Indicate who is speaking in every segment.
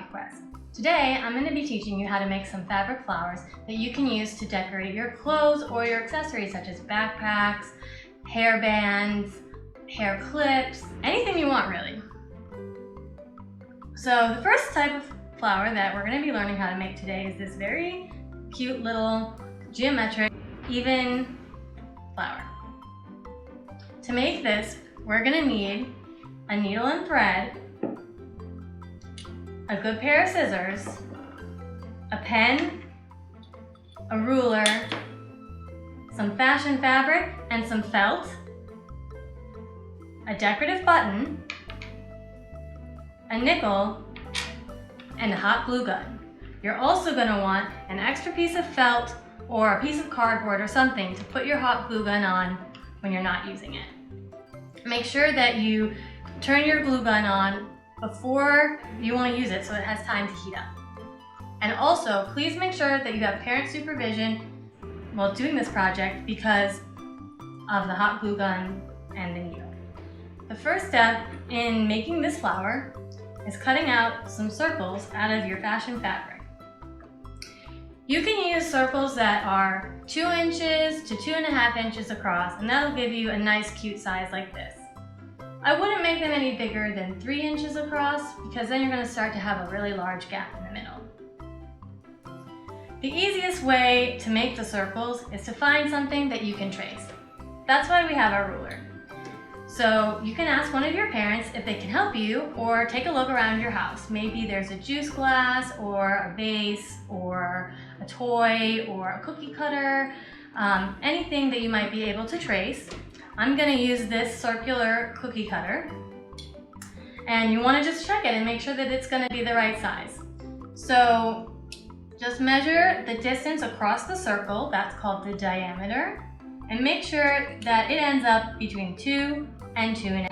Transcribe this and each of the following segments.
Speaker 1: Hobby Quest. Today, I'm going to be teaching you how to make some fabric flowers that you can use to decorate your clothes or your accessories such as backpacks, hair bands, hair clips, anything you want really. So the first type of flower that we're going to be learning how to make today is this very cute little geometric even flower. To make this, we're going to need a needle and thread, a good pair of scissors, a pen, a ruler, some fashion fabric and some felt, a decorative button, a nickel, and a hot glue gun. You're also going to want an extra piece of felt or a piece of cardboard or something to put your hot glue gun on when you're not using it. Make sure that you turn your glue gun on before you want to use it so it has time to heat up. And also, please make sure that you have parent supervision while doing this project because of the hot glue gun and the needle. The first step in making this flower is cutting out some circles out of your fashion fabric. You can use circles that are 2 inches to 2.5 inches across, and that'll give you a nice cute size like this. I wouldn't make them any bigger than 3 inches across because then you're going to start to have a really large gap in the middle. The easiest way to make the circles is to find something that you can trace. That's why we have our ruler. So you can ask one of your parents if they can help you or take a look around your house. Maybe there's a juice glass or a vase or a toy or a cookie cutter, anything that you might be able to trace. I'm going to use this circular cookie cutter, and you want to just check it and make sure that it's going to be the right size. So just measure the distance across the circle, that's called the diameter, and make sure that it ends up between 2 and 2.5.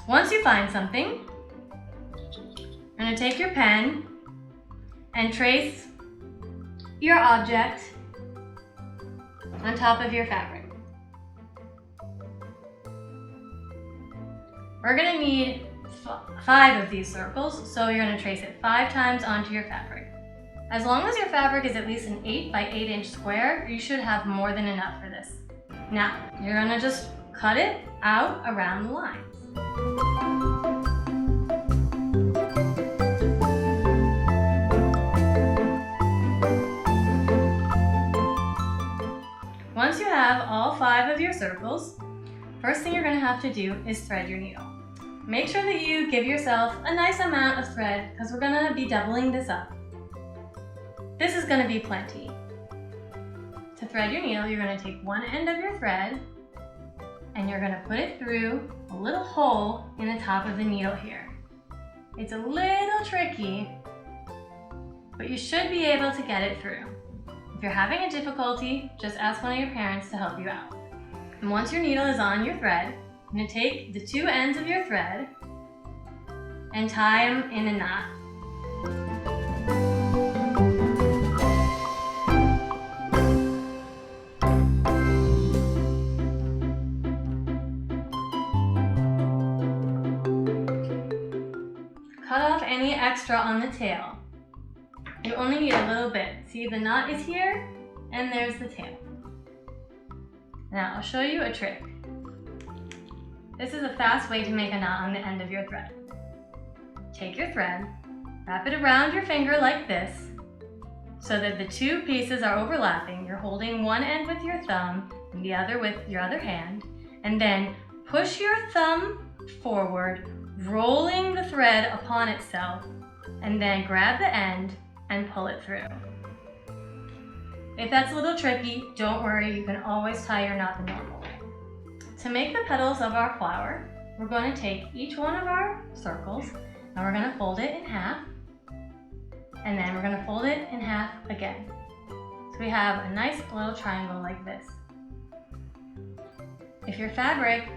Speaker 1: Once you find something, you're going to take your pen and trace your object on top of your fabric. We're going to need 5 of these circles, so you're going to trace it 5 times onto your fabric. As long as your fabric is at least an 8 by 8 inch square, you should have more than enough for this. Now, you're going to just cut it out around the lines. Once you have all 5 of your circles, first thing you're going to have to do is thread your needle. Make sure that you give yourself a nice amount of thread because we're going to be doubling this up. This is going to be plenty. To thread your needle, you're going to take one end of your thread and you're going to put it through a little hole in the top of the needle here. It's a little tricky, but you should be able to get it through. If you're having a difficulty, just ask one of your parents to help you out. And once your needle is on your thread, you're going to take the 2 ends of your thread and tie them in a knot. Cut off any extra on the tail. You only need a little bit. See, the knot is here and there's the tail. Now I'll show you a trick. This is a fast way to make a knot on the end of your thread. Take your thread, wrap it around your finger like this so that the 2 pieces are overlapping. You're holding one end with your thumb and the other with your other hand, and then push your thumb forward, rolling the thread upon itself, and then grab the end and pull it through. If that's a little tricky, don't worry, you can always tie your knot the normal way. To make the petals of our flower, we're going to take each one of our circles and we're going to fold it in half, and then we're going to fold it in half again. So we have a nice little triangle like this. If your fabric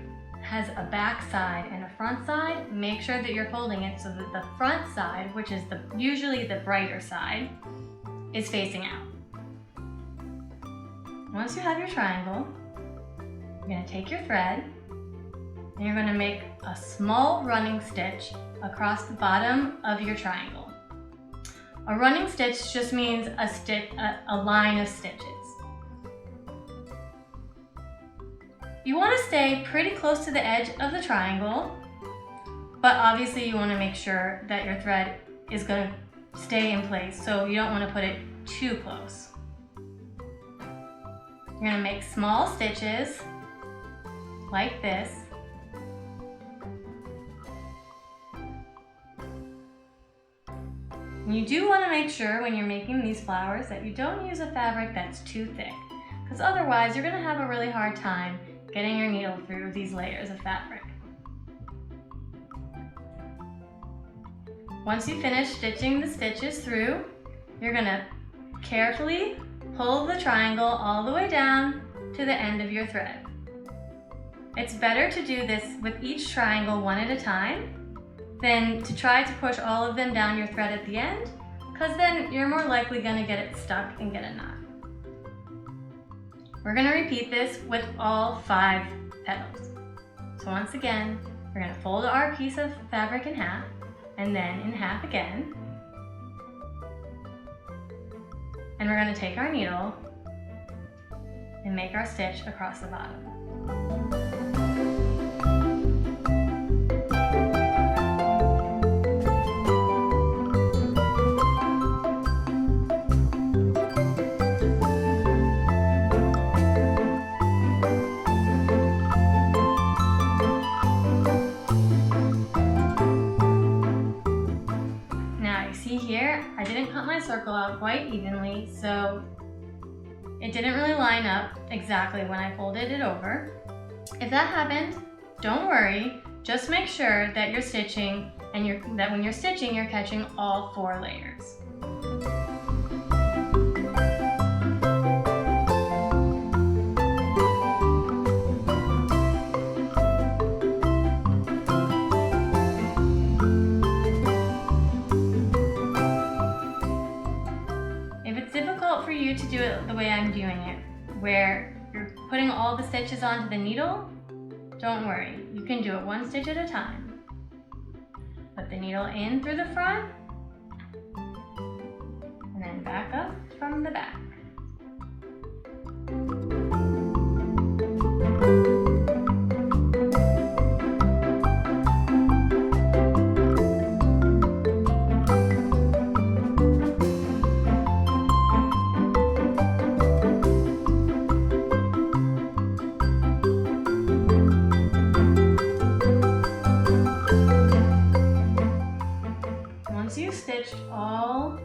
Speaker 1: has a back side and a front side, make sure that you're folding it so that the front side, which is usually the brighter side, is facing out. Once you have your triangle, you're going to take your thread and you're going to make a small running stitch across the bottom of your triangle. A running stitch just means a line of stitches. You want to stay pretty close to the edge of the triangle, but obviously you want to make sure that your thread is going to stay in place, so you don't want to put it too close. You're going to make small stitches like this. You do want to make sure when you're making these flowers that you don't use a fabric that's too thick, because otherwise you're going to have a really hard time getting your needle through these layers of fabric. Once you finish stitching the stitches through, you're going to carefully pull the triangle all the way down to the end of your thread. It's better to do this with each triangle one at a time than to try to push all of them down your thread at the end, because then you're more likely going to get it stuck and get a knot. We're going to repeat this with all 5 petals. So once again, we're going to fold our piece of fabric in half, and then in half again. And we're going to take our needle and make our stitch across the bottom. Here, I didn't cut my circle out quite evenly, so it didn't really line up exactly when I folded it over. If that happened, don't worry. Just make sure that you're stitching and that when you're stitching, you're catching all 4 layers. For you to do it the way I'm doing it, where you're putting all the stitches onto the needle, don't worry, you can do it 1 stitch at a time. Put the needle in through the front, and then back up from the back. Once you've stitched all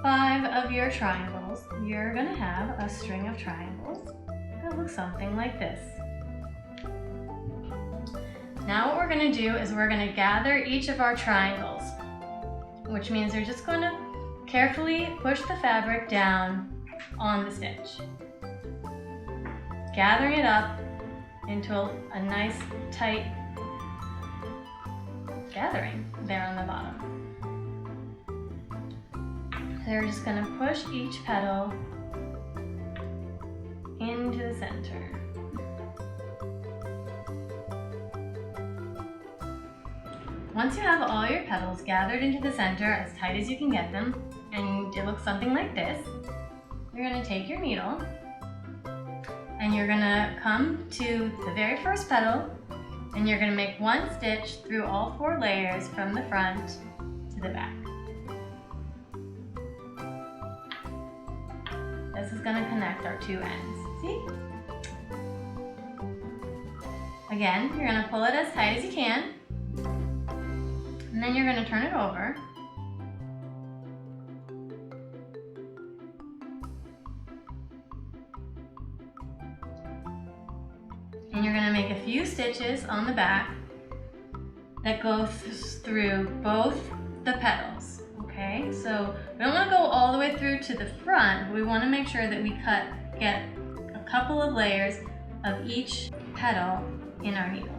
Speaker 1: 5 of your triangles, you're going to have a string of triangles that looks something like this. Now what we're going to do is we're going to gather each of our triangles, which means you're just going to carefully push the fabric down on the stitch, gathering it up into a nice tight gathering there on the bottom. So you're just going to push each petal into the center. Once you have all your petals gathered into the center as tight as you can get them, and it looks something like this, you're going to take your needle and you're going to come to the very first petal and you're going to make 1 stitch through all 4 layers from the front to the back. This is going to connect our 2 ends. See? Again, you're going to pull it as tight as you can, and then you're going to turn it over. And you're going to make a few stitches on the back that go through both the petals. Okay, so we don't want to go all the way through to the front, but we want to make sure that we get a couple of layers of each petal in our needle.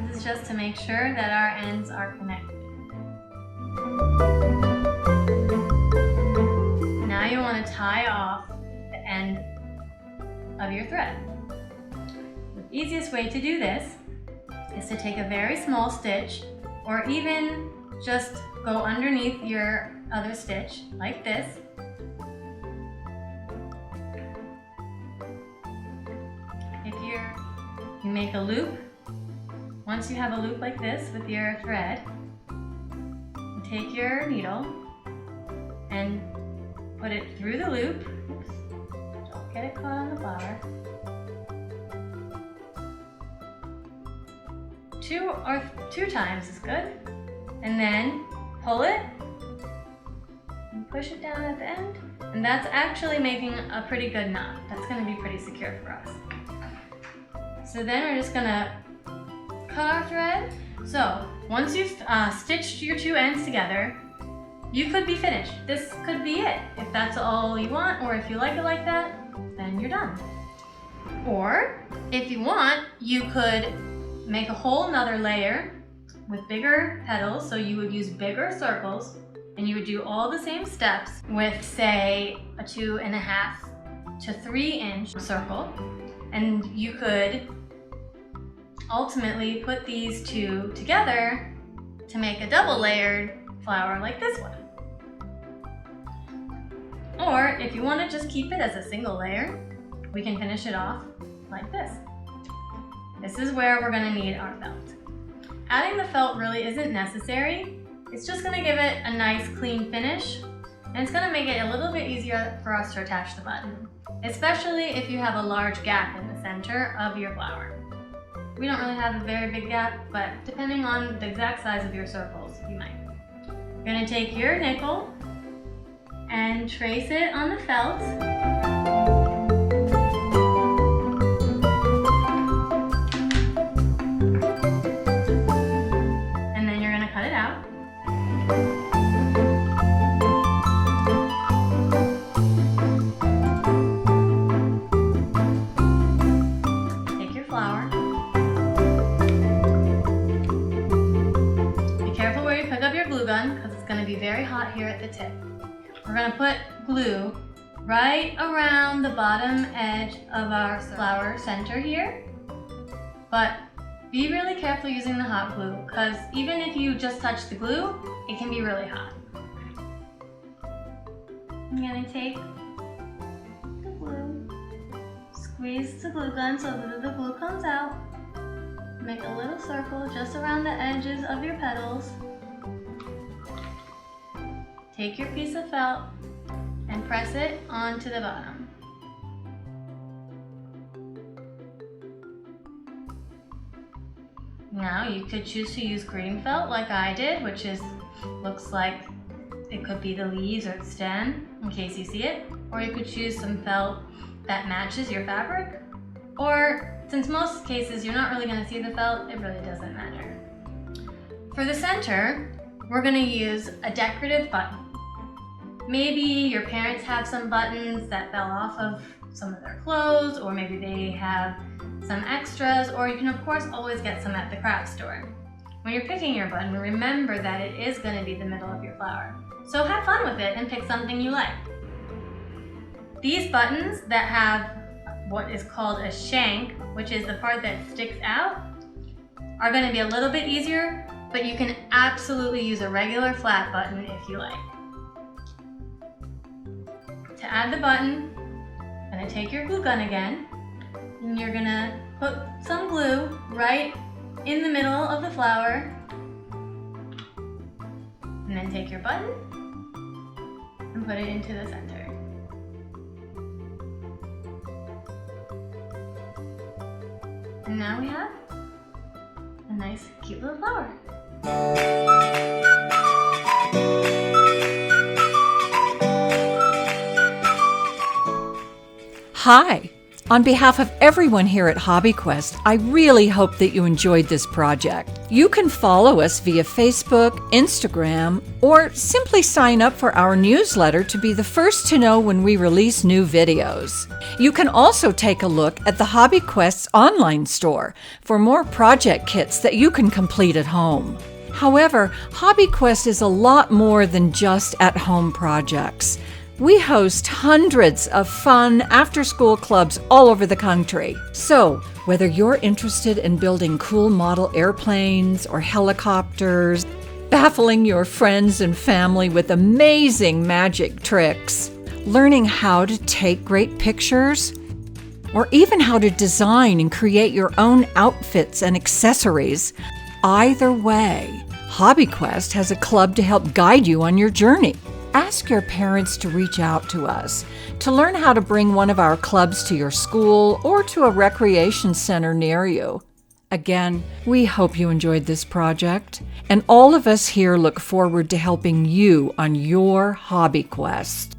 Speaker 1: This is just to make sure that our ends are connected. of your thread. The easiest way to do this is to take a very small stitch, or even just go underneath your other stitch like this. You make a loop. Once you have a loop like this with your thread, you take your needle and put it through the loop. Oops, don't get it caught on the flower. Two times is good. And then pull it and push it down at the end. And that's actually making a pretty good knot. That's going to be pretty secure for us. So then we're just gonna cut our thread. So once you've stitched your two ends together, you could be finished. This could be it. If that's all you want, or if you like it like that, then you're done. Or if you want, you could make a whole nother layer with bigger petals. So you would use bigger circles, and you would do all the same steps with, say, a 2.5 to 3 inch circle. And you could ultimately put these two together to make a double layered flower like this one. Or if you want to just keep it as a single layer, we can finish it off like this. This is where we're going to need our felt. Adding the felt really isn't necessary. It's just going to give it a nice clean finish, and it's going to make it a little bit easier for us to attach the button, especially if you have a large gap in the center of your flower. We don't really have a very big gap, but depending on the exact size of your circles, you might. You're going to take your nickel and trace it on the felt. And then you're going to cut it out. Take your flower. Glue gun, because it's going to be very hot here at the tip. We're going to put glue right around the bottom edge of our flower center here, but be really careful using the hot glue, because even if you just touch the glue, it can be really hot. I'm going to take the glue, squeeze the glue gun so that the glue comes out, make a little circle just around the edges of your petals. Take your piece of felt and press it onto the bottom. Now you could choose to use green felt like I did, which looks like it could be the leaves or the stem in case you see it, or you could choose some felt that matches your fabric, or since most cases you're not really going to see the felt, it really doesn't matter. For the center, we're going to use a decorative button. Maybe your parents have some buttons that fell off of some of their clothes, or maybe they have some extras, or you can of course always get some at the craft store. When you're picking your button, remember that it is going to be the middle of your flower. So have fun with it and pick something you like. These buttons that have what is called a shank, which is the part that sticks out, are going to be a little bit easier, but you can absolutely use a regular flat button if you like. To add the button, you're going to take your glue gun again, and you're going to put some glue right in the middle of the flower, and then take your button and put it into the center. And now we have a nice, cute little flower.
Speaker 2: Hi! On behalf of everyone here at Hobby Quest, I really hope that you enjoyed this project. You can follow us via Facebook, Instagram, or simply sign up for our newsletter to be the first to know when we release new videos. You can also take a look at the Hobby Quest's online store for more project kits that you can complete at home. However, Hobby Quest is a lot more than just at-home projects. We host hundreds of fun after-school clubs all over the country. So, whether you're interested in building cool model airplanes or helicopters, baffling your friends and family with amazing magic tricks, learning how to take great pictures, or even how to design and create your own outfits and accessories, either way, HobbyQuest has a club to help guide you on your journey. Ask your parents to reach out to us to learn how to bring one of our clubs to your school or to a recreation center near you. Again, we hope you enjoyed this project, and all of us here look forward to helping you on your hobby quest.